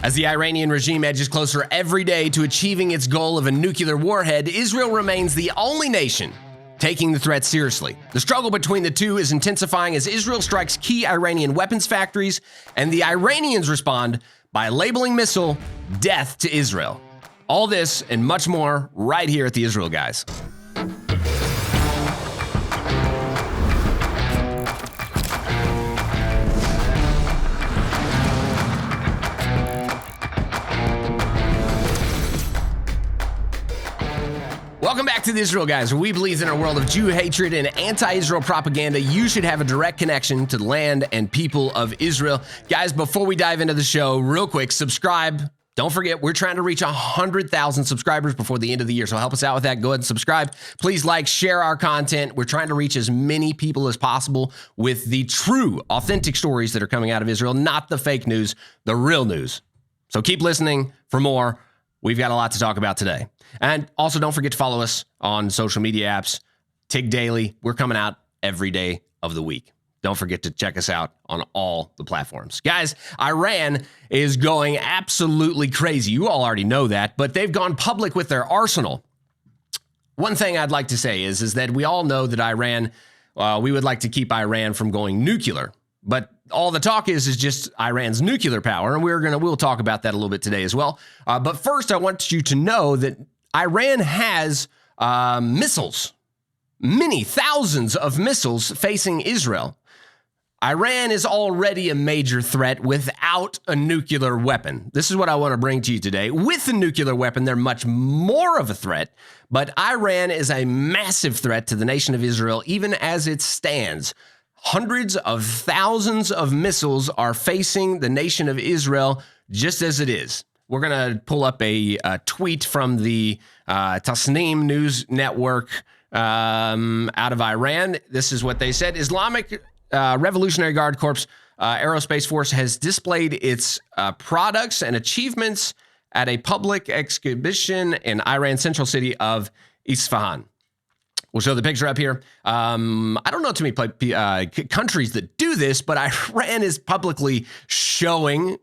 As the Iranian regime edges closer every day to achieving its goal of a nuclear warhead, Israel remains the only nation taking the threat seriously. The struggle between the two is intensifying as Israel strikes key Iranian weapons factories, and the Iranians respond by labeling missile death to Israel. All this and much more right here at the Israel Guys. Welcome back to the Israel Guys, where we believe that in a world of Jew hatred and anti-Israel propaganda, you should have a direct connection to the land and people of Israel. Guys, before we dive into the show, real quick, subscribe. Don't forget, we're trying to reach 100,000 subscribers before the end of the year, so help us out with that. Go ahead and subscribe. Please like, share our content. We're trying to reach as many people as possible with the true, authentic stories that are coming out of Israel, not the fake news, the real news. So keep listening for more. We've got a lot to talk about today. And also, don't forget to follow us on social media apps. TIG Daily. We're coming out every day of the week. Don't forget to check us out on all the platforms. Guys, Iran is going absolutely crazy. You all already know that, but they've gone public with their arsenal. One thing I'd like to say is that we all know that Iran, we would like to keep Iran from going nuclear. But all the talk is just Iran's nuclear power, and we'll talk about that a little bit today as well. But first, I want you to know that Iran has missiles, many thousands of missiles facing Israel. Iran is already a major threat without a nuclear weapon. This is what I want to bring to you today. With a nuclear weapon, they're much more of a threat, but Iran is a massive threat to the nation of Israel, even as it stands. Hundreds of thousands of missiles are facing the nation of Israel just as it is. We're going to pull up a tweet from the Tasnim news network out of Iran. This is what they said. Islamic Revolutionary Guard Corps Aerospace Force has displayed its products and achievements at a public exhibition in Iran's central city of Isfahan. We'll show the picture up here. I don't know too many countries that do this, but Iran is publicly showcasing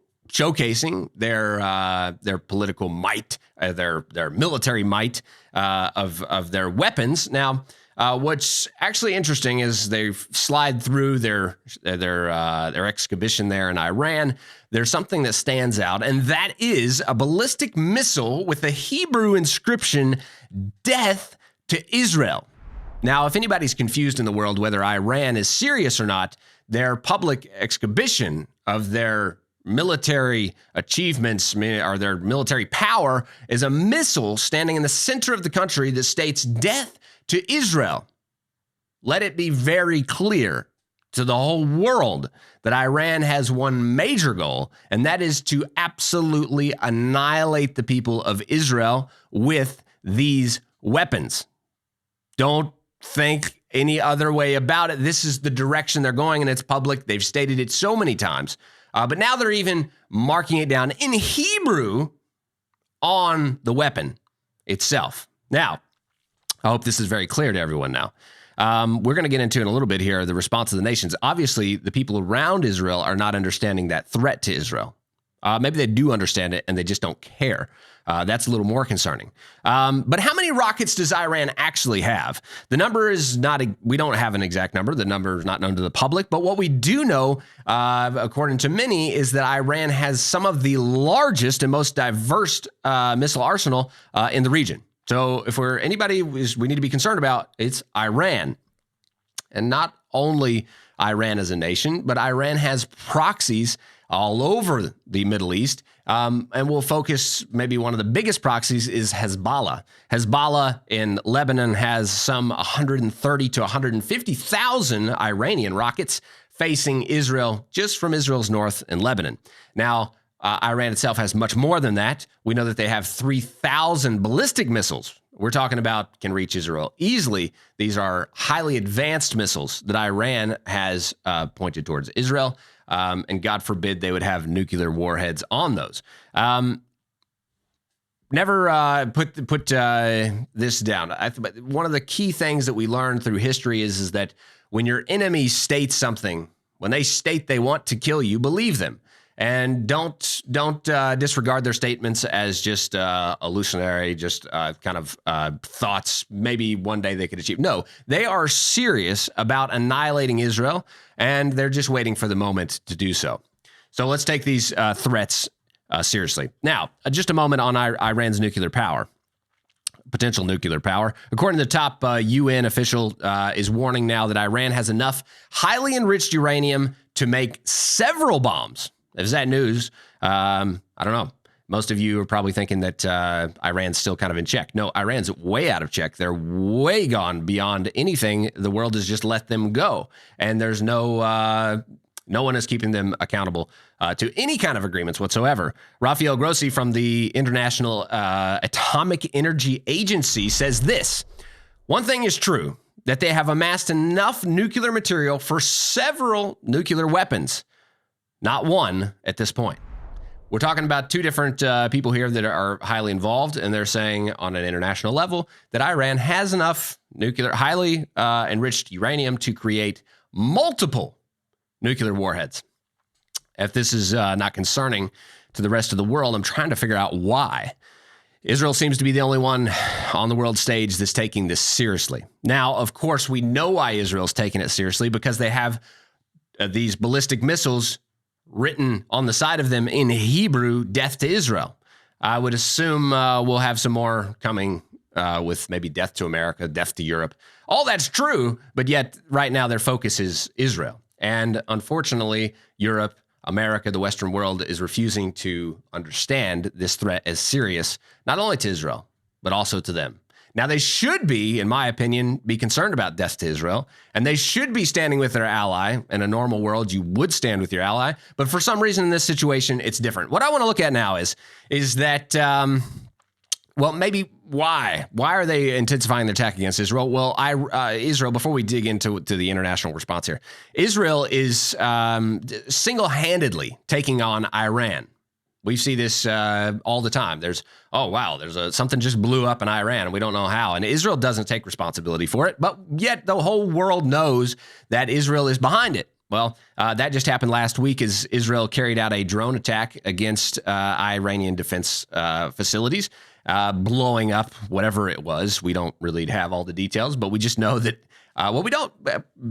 their political might, their military might of their weapons. Now, what's actually interesting is they slide through their exhibition there in Iran. There's something that stands out, and that is a ballistic missile with a Hebrew inscription, "Death to Israel." Now, if anybody's confused in the world whether Iran is serious or not, their public exhibition of their military achievements or their military power is a missile standing in the center of the country that states "Death to Israel." Let it be very clear to the whole world that Iran has one major goal, and that is to absolutely annihilate the people of Israel with these weapons. Don't think any other way about it. This is the direction they're going, and it's public. They've stated it so many times. But now they're even marking it down in Hebrew on the weapon itself. Now, I hope this is very clear to everyone now. We're going to get into in a little bit here the response of the nations. Obviously, the people around Israel are not understanding that threat to Israel. Maybe they do understand it and they just don't care. That's a little more concerning. But how many rockets does Iran actually have? The number is not, we don't have an exact number. The number is not known to the public. But what we do know, according to many, is that Iran has some of the largest and most diverse missile arsenal in the region. So if anybody we need to be concerned about, it's Iran. And not only Iran as a nation, but Iran has proxies all over the Middle East. And we'll focus, maybe one of the biggest proxies is Hezbollah. Hezbollah in Lebanon has some 130 to 150,000 Iranian rockets facing Israel, just from Israel's north in Lebanon. Now, Iran itself has much more than that. We know that they have 3,000 ballistic missiles. We're talking about can reach Israel easily. These are highly advanced missiles that Iran has pointed towards Israel. And God forbid they would have nuclear warheads on those. Never put this down. One of the key things that we learn through history is that when your enemy states something, when they state they want to kill you, believe them. And don't disregard their statements as just hallucinatory, just kind of thoughts. Maybe one day they could achieve. No, they are serious about annihilating Israel, and they're just waiting for the moment to do so. So let's take these threats seriously. Now, just a moment on Iran's nuclear power. Potential nuclear power. According to the top UN official is warning now that Iran has enough highly enriched uranium to make several bombs. Is that news? I don't know. Most of you are probably thinking that Iran's still kind of in check. No, Iran's way out of check. They're way gone beyond anything. The world has just let them go. And there's no one is keeping them accountable to any kind of agreements whatsoever. Rafael Grossi from the International Atomic Energy Agency says this: one thing is true, that they have amassed enough nuclear material for several nuclear weapons. Not one at this point. We're talking about two different people here that are highly involved, and they're saying on an international level that Iran has enough nuclear, highly enriched uranium to create multiple nuclear warheads. If this is not concerning to the rest of the world, I'm trying to figure out why. Israel seems to be the only one on the world stage that's taking this seriously. Now, of course, we know why Israel's taking it seriously, because they have these ballistic missiles written on the side of them in Hebrew, death to Israel. I would assume we'll have some more coming with maybe death to America, death to Europe. All that's true, but yet right now their focus is Israel. And unfortunately, Europe, America, the Western world is refusing to understand this threat as serious, not only to Israel, but also to them. Now, they should be, in my opinion, be concerned about death to Israel, and they should be standing with their ally. In a normal world, you would stand with your ally, but for some reason in this situation, it's different. What I want to look at now is that, well, maybe why? Why are they intensifying their attack against Israel? Well, Israel, before we dig into the international response here, Israel is single-handedly taking on Iran. We see this all the time. There's something just blew up in Iran, and we don't know how. And Israel doesn't take responsibility for it, but yet the whole world knows that Israel is behind it. Well, that just happened last week as Israel carried out a drone attack against Iranian defense facilities, blowing up whatever it was. We don't really have all the details, but we just know that,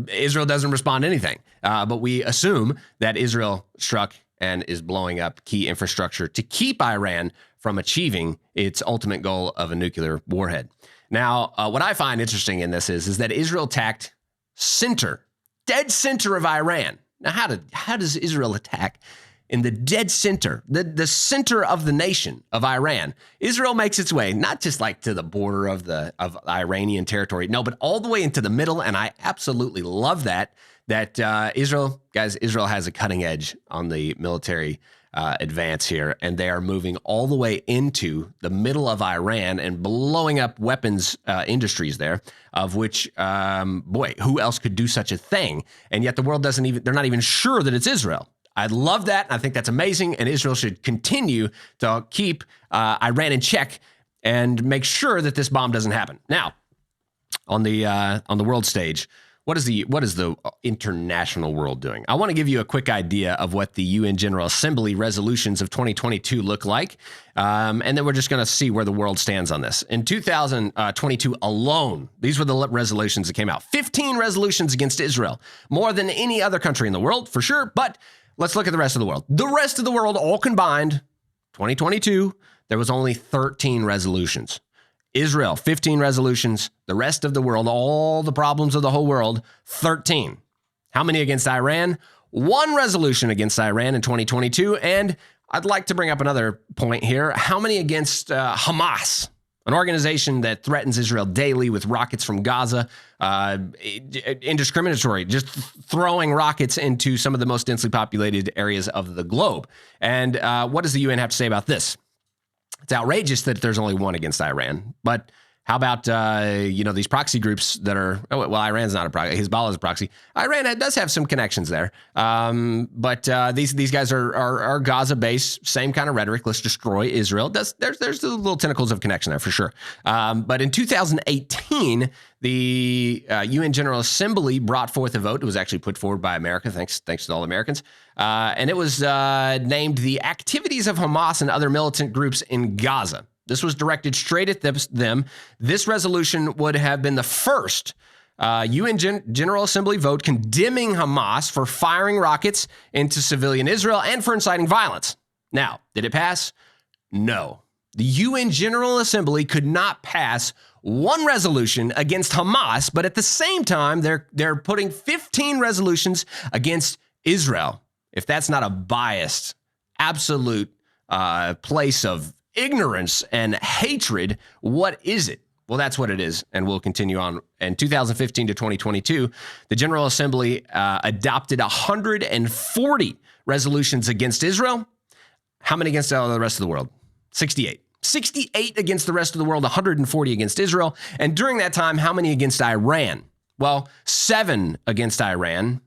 Israel doesn't respond to anything. But we assume that Israel struck and is blowing up key infrastructure to keep Iran from achieving its ultimate goal of a nuclear warhead. Now, what I find interesting in this is that Israel attacked dead center of Iran. Now, how does Israel attack in the dead center, the center of the nation of Iran? Israel makes its way not just like to the border of Iranian territory, no, but all the way into the middle, and I absolutely love that Israel has a cutting edge on the military advance here, and they are moving all the way into the middle of Iran and blowing up weapons industries there, of which, who else could do such a thing? And yet the world they're not even sure that it's Israel. I love that. I think that's amazing, and Israel should continue to keep Iran in check and make sure that this bomb doesn't happen. Now, on the world stage, what is the international world doing? I want to give you a quick idea of what the UN General Assembly resolutions of 2022 look like, and then we're just going to see where the world stands on this. In 2022 alone, these were the resolutions that came out. 15 resolutions against Israel, more than any other country in the world, for sure, but let's look at the rest of the world. The rest of the world, all combined, 2022, there was only 13 resolutions. Israel, 15 resolutions. The rest of the world, all the problems of the whole world, 13. How many against Iran? 1 resolution against Iran in 2022. And I'd like to bring up another point here. How many against Hamas, an organization that threatens Israel daily with rockets from Gaza, indiscriminatory, just throwing rockets into some of the most densely populated areas of the globe? And what does the UN have to say about this? It's outrageous that there's only 1 against Iran, but How about, these proxy groups that are, Iran's not a proxy. Hezbollah is a proxy. Iran does have some connections there. But these guys are Gaza-based, same kind of rhetoric. Let's destroy Israel. There's the little tentacles of connection there for sure. But in 2018, the UN General Assembly brought forth a vote. It was actually put forward by America. Thanks to all Americans. And it was named the Activities of Hamas and Other Militant Groups in Gaza. This was directed straight at them. This resolution would have been the first UN General Assembly vote condemning Hamas for firing rockets into civilian Israel and for inciting violence. Now, did it pass? No. The UN General Assembly could not pass one resolution against Hamas, but at the same time, they're putting 15 resolutions against Israel. If that's not a biased, absolute place of ignorance and hatred, what is it? Well, that's what it is, and we'll continue on. In 2015 to 2022, the General Assembly adopted 140 resolutions against Israel. How many against the rest of the world? 68. 68 against the rest of the world, 140 against Israel. And during that time, how many against Iran? Well, 7 against Iran,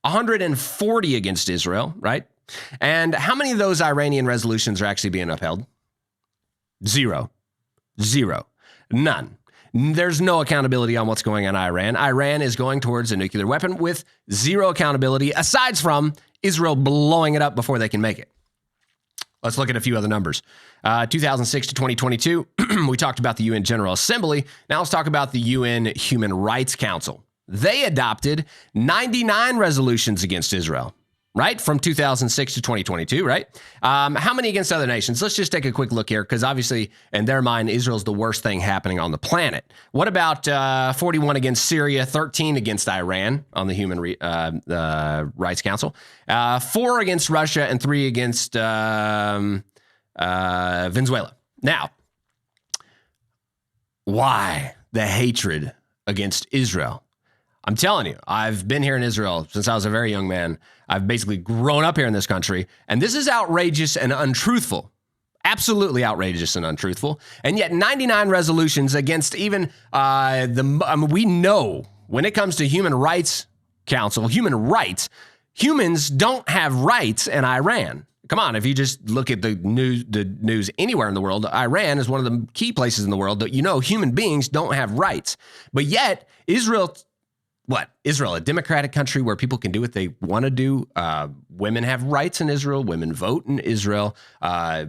140 against Israel, right? And how many of those Iranian resolutions are actually being upheld? Zero. None. There's no accountability on what's going on in Iran. Iran is going towards a nuclear weapon with zero accountability, aside from Israel blowing it up before they can make it. Let's look at a few other numbers. 2006 to 2022, we talked about the UN General Assembly. Now let's talk about the UN Human Rights Council. They adopted 99 resolutions against Israel. Right? From 2006 to 2022, right? How many against other nations? Let's just take a quick look here, because obviously, in their mind, Israel's the worst thing happening on the planet. What about 41 against Syria, 13 against Iran on the Human Rights Council, 4 against Russia, and 3 against Venezuela? Now, why the hatred against Israel? I'm telling you, I've been here in Israel since I was a very young man. I've basically grown up here in this country, and this is outrageous and untruthful. Absolutely outrageous and untruthful. And yet 99 resolutions against even we know when it comes to Human Rights Council, human rights, humans don't have rights in Iran. Come on, if you just look at the news anywhere in the world, Iran is one of the key places in the world that human beings don't have rights. But yet Israel, a democratic country where people can do what they want to do. Women have rights in Israel. Women vote in Israel.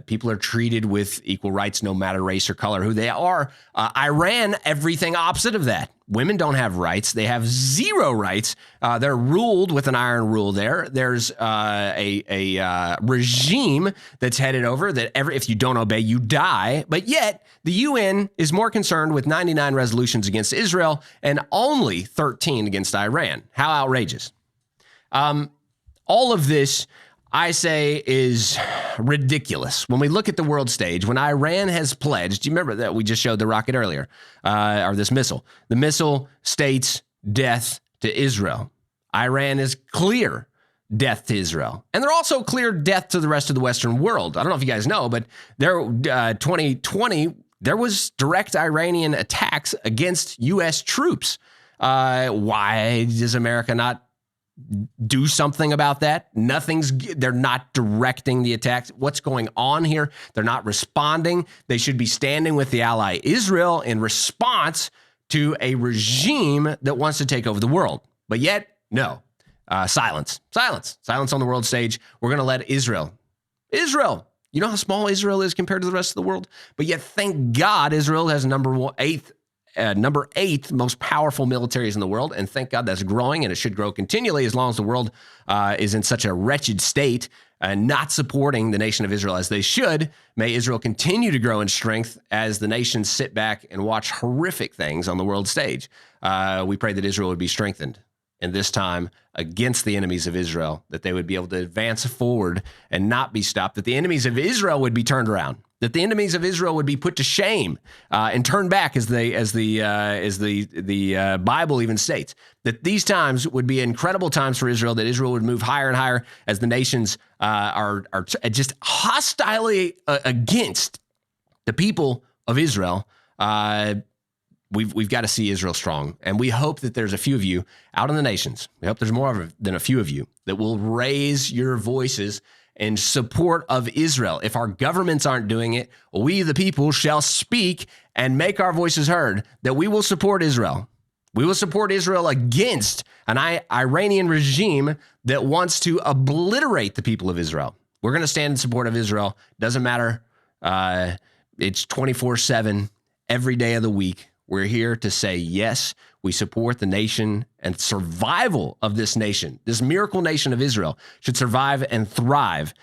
People are treated with equal rights no matter race or color, who they are. Iran, everything opposite of that. Women don't have rights. They have zero rights. They're ruled with an iron rule there. There's a regime that's headed over that if you don't obey, you die. But yet the UN is more concerned with 99 resolutions against Israel and only 13 against Iran. How outrageous. All of this, I say, is ridiculous. When we look at the world stage, when Iran has pledged, do you remember that we just showed the rocket earlier, or this missile? The missile states death to Israel. Iran is clear death to Israel. And they're also clear death to the rest of the Western world. I don't know if you guys know, but 2020, there was direct Iranian attacks against U.S. troops. Why does America not do something about that? They're not directing the attacks. What's going on here? They're not responding. They should be standing with the ally Israel in response to a regime that wants to take over the world. But yet, no. Silence on the world stage. We're going to let Israel, you know how small Israel is compared to the rest of the world? But yet, thank God, Israel has number 8 most powerful militaries in the world, and thank God that's growing, and it should grow continually as long as the world is in such a wretched state and not supporting the nation of Israel as they should. May Israel continue to grow in strength as the nations sit back and watch horrific things on the world stage. We pray that Israel would be strengthened in this time against the enemies of Israel, that they would be able to advance forward and not be stopped, that the enemies of Israel would be turned around, that the enemies of Israel would be put to shame and turned back, as the Bible even states, that these times would be incredible times for Israel, that Israel would move higher and higher as the nations are just hostilely against the people of Israel. we've got to see Israel strong. And we hope that there's a few of you out in the nations. We hope there's more than a few of you that will raise your voices in support of Israel. If our governments aren't doing it, we, the people, shall speak and make our voices heard that we will support Israel. We will support Israel against an Iranian regime that wants to obliterate the people of Israel. We're going to stand in support of Israel. Doesn't matter. It's 24/7, every day of the week. We're here to say, yes, we support the nation and survival of this nation. This miracle nation of Israel should survive and thrive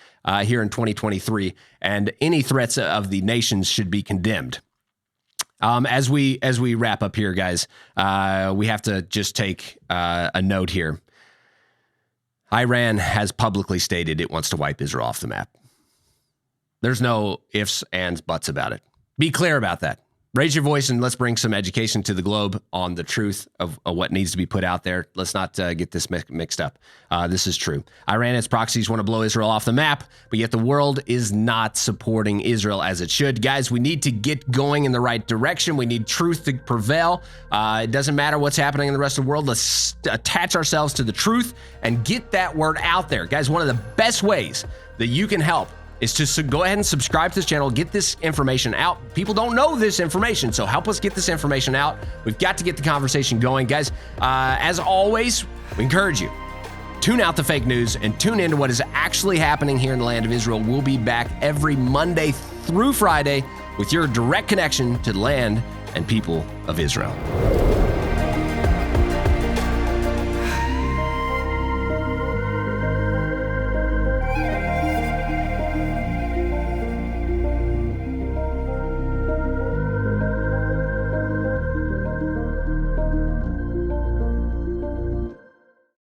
here in 2023. And any threats of the nations should be condemned. As we wrap up here, guys, we have to just take a note here. Iran has publicly stated it wants to wipe Israel off the map. There's no ifs, ands, buts about it. Be clear about that. Raise your voice and let's bring some education to the globe on the truth of what needs to be put out there. Let's not get this mixed up. This is true. Iran and its proxies want to blow Israel off the map, but yet the world is not supporting Israel as it should. Guys, we need to get going in the right direction. We need truth to prevail. It doesn't matter what's happening in the rest of the world. Let's attach ourselves to the truth and get that word out there. Guys, one of the best ways that you can help is to go ahead and subscribe to this channel, get this information out. People don't know this information, so help us get this information out. We've got to get the conversation going. Guys, as always, we encourage you, tune out the fake news and tune into what is actually happening here in the land of Israel. We'll be back every Monday through Friday with your direct connection to the land and people of Israel.